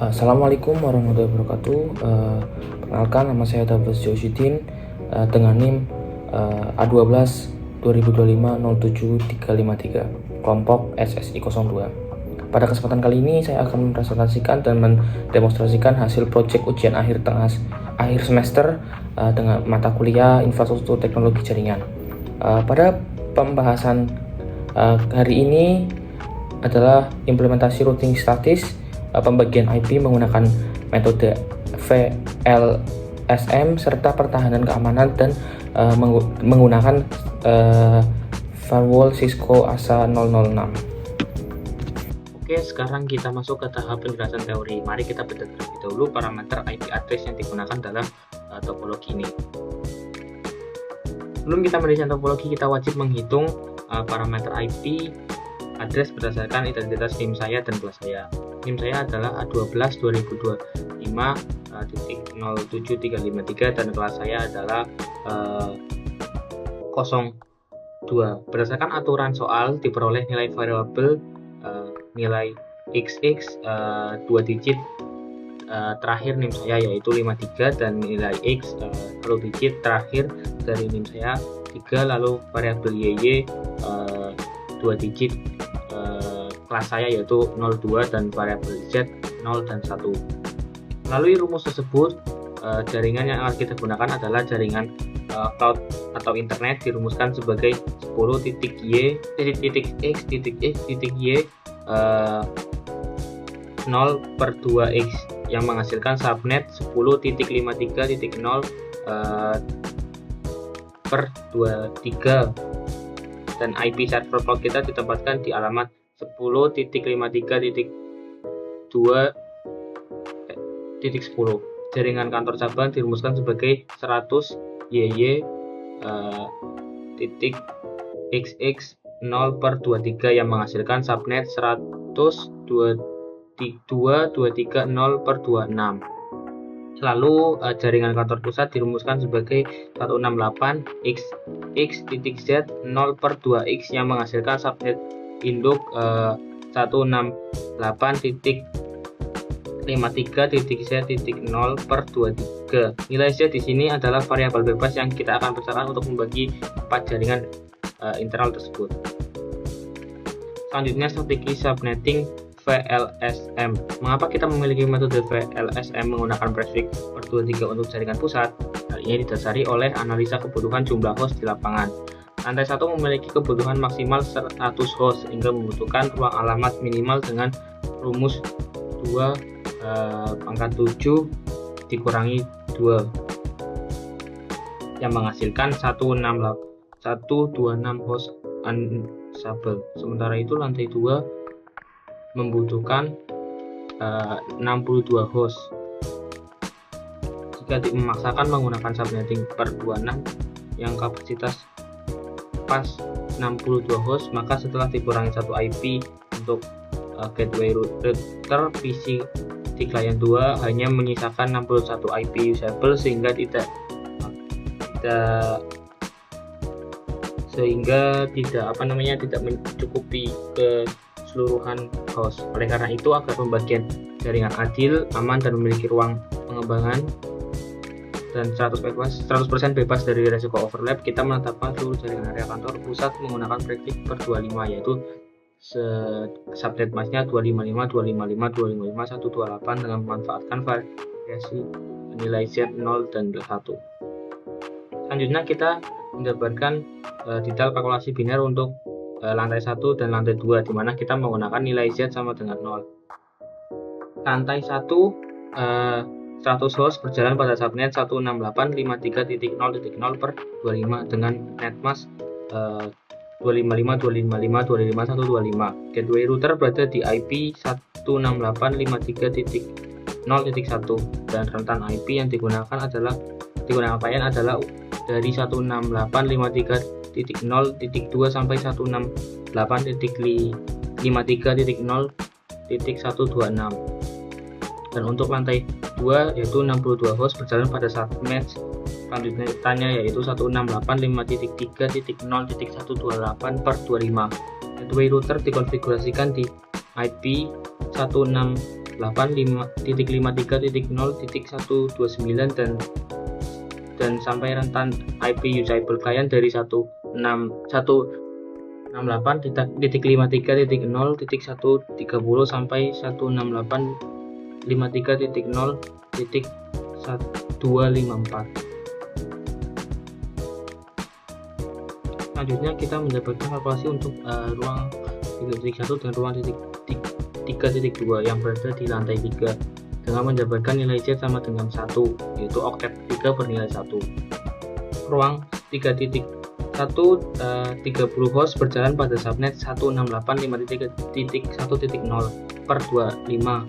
Assalamualaikum warahmatullahi wabarakatuh. Perkenalkan, nama saya Tabas Joshidin dengan NIM A12 2025 07353 kelompok SSI 02. Pada kesempatan kali ini saya akan mempresentasikan dan mendemonstrasikan hasil proyek ujian akhir semester dengan mata kuliah Infrastruktur Teknologi Jaringan. Pada pembahasan hari ini adalah implementasi routing statis, pembagian IP menggunakan metode VLSM serta pertahanan keamanan dan menggunakan firewall Cisco ASA 006. Oke, sekarang kita masuk ke tahap penjelasan teori. Mari kita bedah terlebih dahulu parameter IP address yang digunakan dalam topologi ini. Sebelum kita mendesain topologi, kita wajib menghitung parameter IP address berdasarkan identitas NIM saya dan kelas saya. NIM saya adalah A12 2025.07353 dan kelas saya adalah 02. Berdasarkan aturan soal diperoleh nilai variabel nilai XX 2 digit terakhir NIM saya yaitu 53 dan nilai X 1 digit terakhir dari NIM saya 3, lalu variabel YY 2 digit kelas saya yaitu 02 dan variabel Z 0 dan 1. Melalui rumus tersebut, jaringan yang akan kita gunakan adalah jaringan cloud atau internet dirumuskan sebagai 10.y titik x titik x titik y 0/2x yang menghasilkan subnet 10.53.0/23 dan IP server cloud kita ditempatkan di alamat 10.53.2.10. Jaringan kantor cabang dirumuskan sebagai 100 YY titik XX 0/23 yang menghasilkan subnet 100.223.0/26. Lalu jaringan kantor pusat dirumuskan sebagai 168 XX titik Z 0/2x yang menghasilkan subnet induk 168.53.Z.0/23. Nilai Z di sini adalah variabel bebas yang kita akan pergunakan untuk membagi 4 jaringan internal tersebut. Selanjutnya, strategi subnetting VLSM. Mengapa kita memiliki metode VLSM menggunakan prefix per 23 untuk jaringan pusat? Hal ini didasari oleh analisa kebutuhan jumlah host di lapangan. Lantai 1 memiliki kebutuhan maksimal 100 host sehingga membutuhkan ruang alamat minimal dengan rumus 2/7 dikurangi 2 yang menghasilkan 126 host unsable. Sementara itu lantai 2 membutuhkan 62 host. Jika memaksakan menggunakan subnetting per 26 yang kapasitas pas 62 host, maka setelah dikurangi 1 IP untuk gateway router PC di client 2 hanya menyisakan 61 IP usable sehingga tidak mencukupi keseluruhan host. Oleh karena itu, agar pembagian jaringan adil, aman dan memiliki ruang pengembangan dan 100% bebas dari resiko overlap, kita menetapkan seluruh jaringan area kantor pusat menggunakan prefix per 25, yaitu subnet masknya 255, 255, 255, 128 dengan memanfaatkan variasi nilai Z 0 dan 1. Selanjutnya kita mendapatkan detail kalkulasi biner untuk lantai 1 dan lantai 2, di mana kita menggunakan nilai Z sama dengan 0. Lantai 1 100 host berjalan pada subnet 168.53.0.0/25 dengan netmask 255, 255, 255, 125. Gateway router berada di IP 168.53.0.1 dan rentan IP yang digunakan klien adalah dari 168.53.0.2 sampai 168.53.0.126. Dan untuk lantai 2 yaitu 62 host berjalan pada subnet selanjutnya yaitu 168.53.0.128/25. Gateway router dikonfigurasikan di IP 168.53.0.1 8.5.53.0.129 dan sampai rentan IP usable client dari 168.53.0.130 sampai 168.53.0.1254. Selanjutnya kita mendapatkan kalkulasi untuk ruang 3.1 dan ruang 3.2 yang berada di lantai 3 dengan mendapatkan nilai Z sama dengan 1, yaitu oktet 3 bernilai 1. Ruang 3.1 30 host berjalan pada subnet 168.53.1.0/25.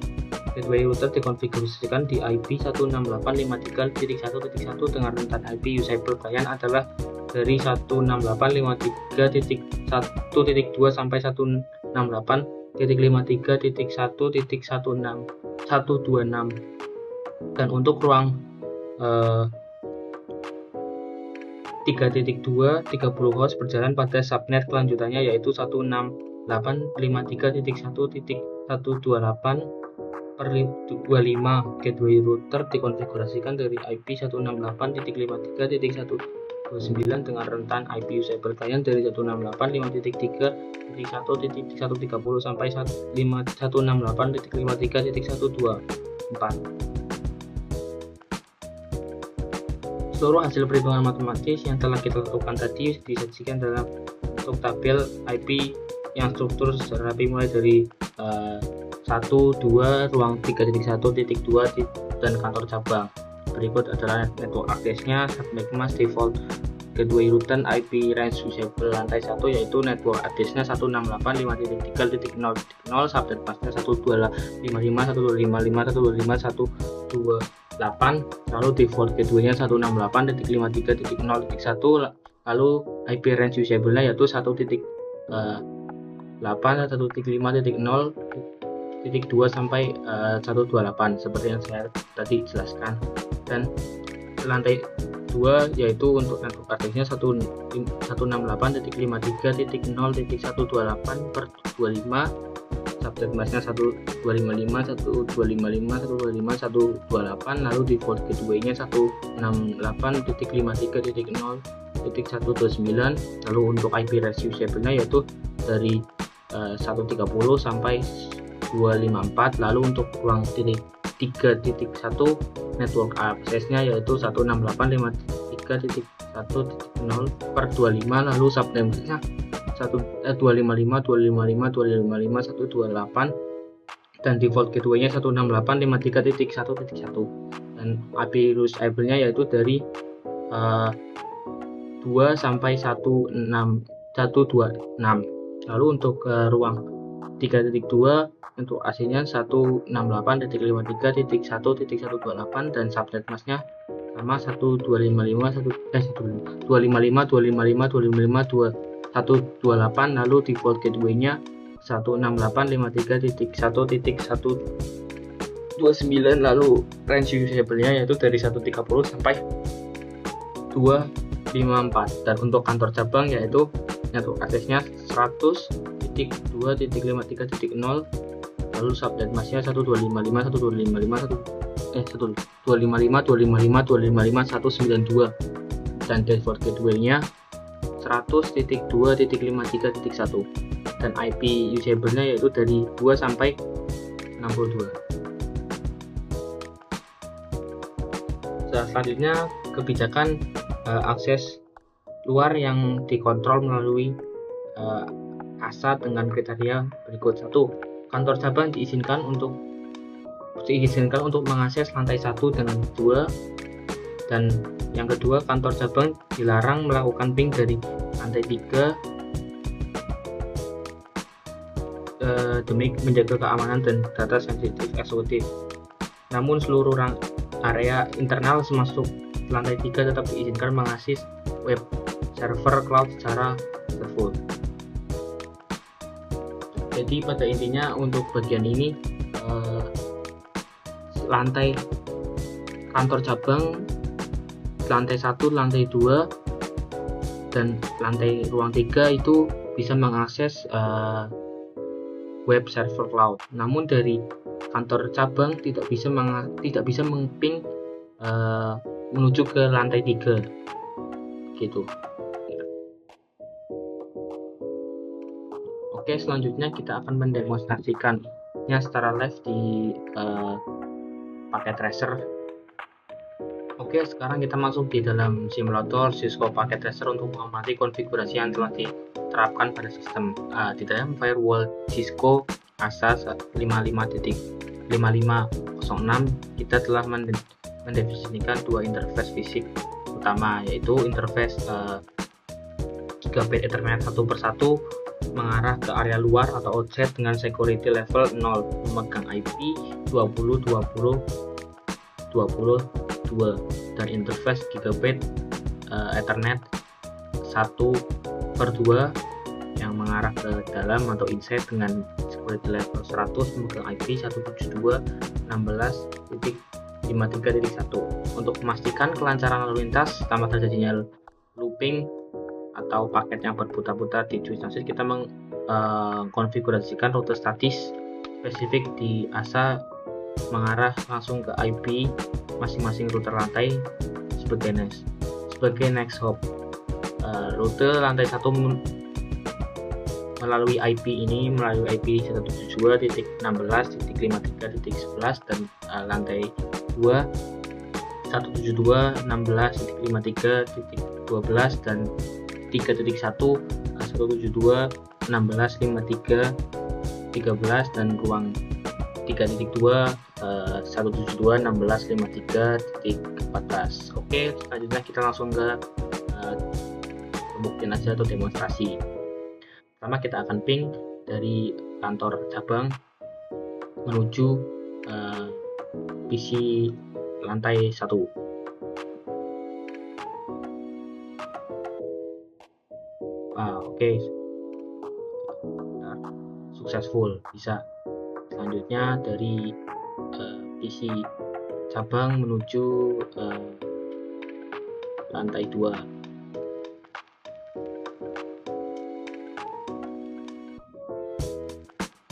Gateway router dikonfigurasikan di IP 168.53.1.1 dengan rentan IP usable client adalah dari 168.53.1.2 sampai 168.53.1.126 dan untuk ruang 3.2 30 host berjalan pada subnet kelanjutannya yaitu 168.53.1.128/25. Gateway router dikonfigurasikan dari IP 168.53.129 dengan rentan IP usable client dari 168.53.1.130 sampai 168.53.124. Seluruh hasil perhitungan matematis yang telah kita lakukan tadi disajikan dalam bentuk tabel IP yang struktur secara rapi mulai dari 1, 2, ruang 3.1.2 dan kantor cabang. Berikut adalah network address-nya, subnet mask, default gateway router, IP range usable lantai 1 yaitu network address-nya 168.53.0.0, subnet mask-nya 128.55.125.128, lalu default gateway-nya 168.53.0.1, lalu IP range usable-nya yaitu 1.8.1.5.0.2 sampai 128 seperti yang saya tadi jelaskan. Dan lantai 2 yaitu untuk network address-nya 168.53.0.128/25, subnet mask-nya 1.255.1.255.125.128, lalu default gateway-nya 168.53.0.129, lalu untuk IP range usable-nya yaitu dari 130 sampai 254, lalu untuk ruang 3.1 network access-nya yaitu 168.53.1.0/25, lalu subnet mask-nya 255.255.255.128 dan default gateway-nya 168.53.1.1 dan IP usable-nya yaitu dari 2 sampai 126. Lalu untuk ruang 3.2 untuk AC-nya 168.53.1.128 dan subnet mask-nya sama 125.255.255.228, lalu default gateway-nya 168.53.1.129, lalu range usable-nya yaitu dari 130 sampai 254 dan untuk kantor cabang yaitu network access-nya 100.2.53.0, lalu subnet mask-nya 125.255.255.192 dan default gateway-nya 100.2.53.1 dan IP usable-nya yaitu dari 2 sampai 62. Selanjutnya kebijakan akses luar yang dikontrol melalui ASA dengan kriteria berikut. 1. Kantor cabang diizinkan untuk mengakses lantai 1 dengan 2, dan yang kedua kantor cabang dilarang melakukan ping dari lantai 3 demi menjaga keamanan dan data sensitif SOT. Namun seluruh area internal termasuk lantai 3 tetap diizinkan mengakses web server cloud secara default. Jadi pada intinya untuk bagian ini lantai kantor cabang lantai 1, lantai 2 dan lantai ruang 3 itu bisa mengakses web server cloud. Namun dari kantor cabang tidak bisa meng-ping menuju ke lantai 3 gitu. Oke, selanjutnya kita akan mendemonstrasikannya secara live di paket tracer. Oke, sekarang kita masuk di dalam simulator Cisco Packet Tracer untuk mengamati konfigurasi yang telah diterapkan pada sistem. Di dalam firewall Cisco ASA 55.5506 kita telah mendefinisikan dua interface fisik utama, yaitu interface gigabit Ethernet 1 per 1 mengarah ke area luar atau outside dengan security level 0 memegang IP 20.20.20.2 dan interface gigabit Ethernet 1 per 2 yang mengarah ke dalam atau inside dengan security level 100 memegang IP 172.16.53.1. Untuk memastikan kelancaran lalu lintas tanpa terjadinya looping atau paket yang berputar-putar di switch transit, kita mengkonfigurasikan rute statis spesifik di ASA mengarah langsung ke IP masing-masing router lantai sebagai next hop. Rute lantai 1 melalui IP ini melalui IP 172.16.53.11 dan lantai 2 172.16.53.12 dan 3.1 172.16.53.13 dan ruang 3.2 172.16.53.14. Oke, selanjutnya kita langsung ke pembuktian aja atau demonstrasi. Pertama kita akan ping dari kantor cabang menuju PC lantai 1. Oke, successful, bisa. Selanjutnya dari PC cabang menuju lantai 2.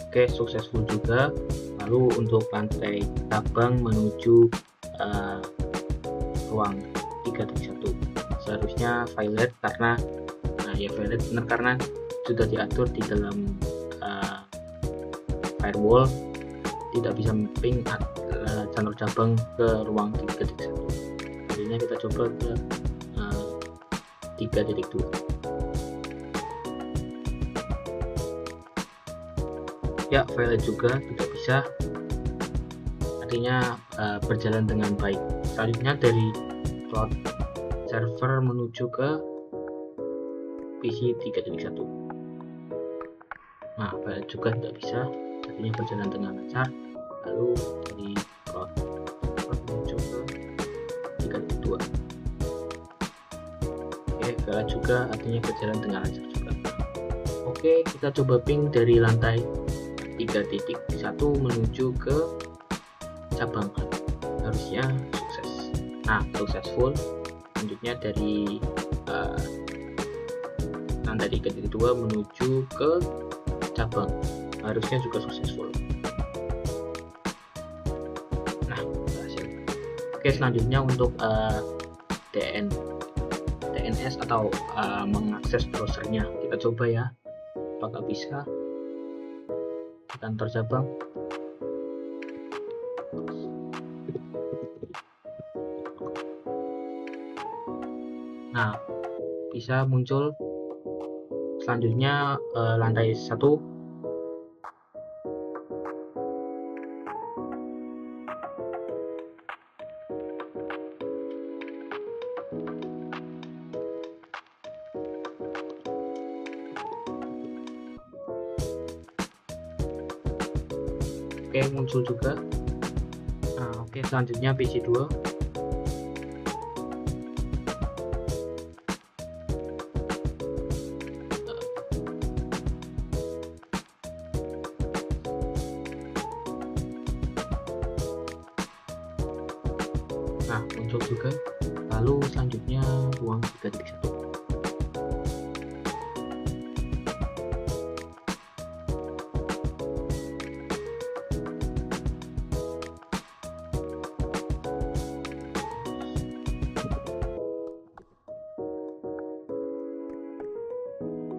Oke, successful juga. Lalu untuk lantai cabang menuju ruang 3.1 seharusnya violet karena violet benar karena sudah diatur di dalam firewall tidak bisa ping channel cabang ke ruang 3.1. Jadinya kita coba ke 3.2. Ya, violet juga tidak bisa, artinya berjalan dengan baik. Selanjutnya dari cloud server menuju ke PC 3.1. Nah, violet juga tidak bisa, artinya berjalan dengan lancar. Lalu dari cloud server menuju ke 3.2. Oke, violet juga artinya berjalan dengan lancar juga. Oke, kita coba ping dari lantai 3.1 menuju ke cabang, harusnya sukses. Nah, successful. Selanjutnya dari lantai 3.2 menuju ke cabang, harusnya juga successful. Nah, berhasil. Oke, selanjutnya untuk DNS atau mengakses browsernya, kita coba ya apakah bisa di kantor cabang. Nah, bisa muncul. Selanjutnya lantai 1. Oke, muncul juga. Nah, oke, selanjutnya PC 2. Nah, muncul juga. Lalu selanjutnya ruang 3.1.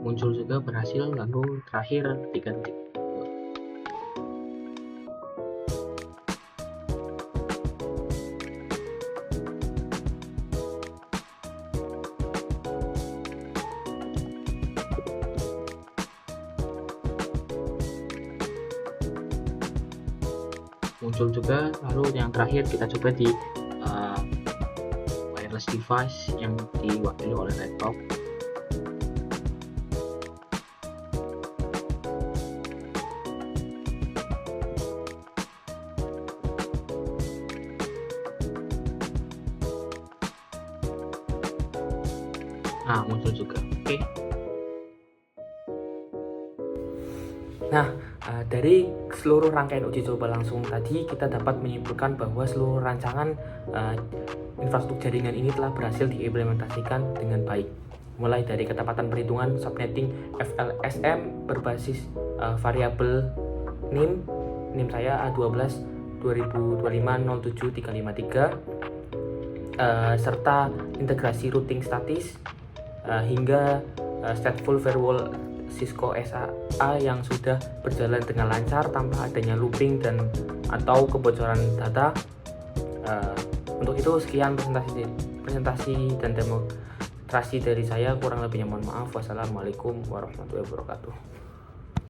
muncul juga berhasil, lalu terakhir diganti. Muncul juga, lalu yang terakhir kita coba di wireless device yang diwakili oleh laptop. Nah, muncul juga. Oke. Nah, dari seluruh rangkaian uji coba langsung tadi, kita dapat menyimpulkan bahwa seluruh rancangan infrastruktur jaringan ini telah berhasil diimplementasikan dengan baik. Mulai dari ketepatan perhitungan subnetting FLSM berbasis variabel NIM saya A12 2025-07353, serta integrasi routing statis hingga stateful firewall Cisco SA yang sudah berjalan dengan lancar tanpa adanya looping dan atau kebocoran data. Untuk itu sekian presentasi dan demonstrasi dari saya, kurang lebihnya mohon maaf. Wassalamualaikum warahmatullahi wabarakatuh.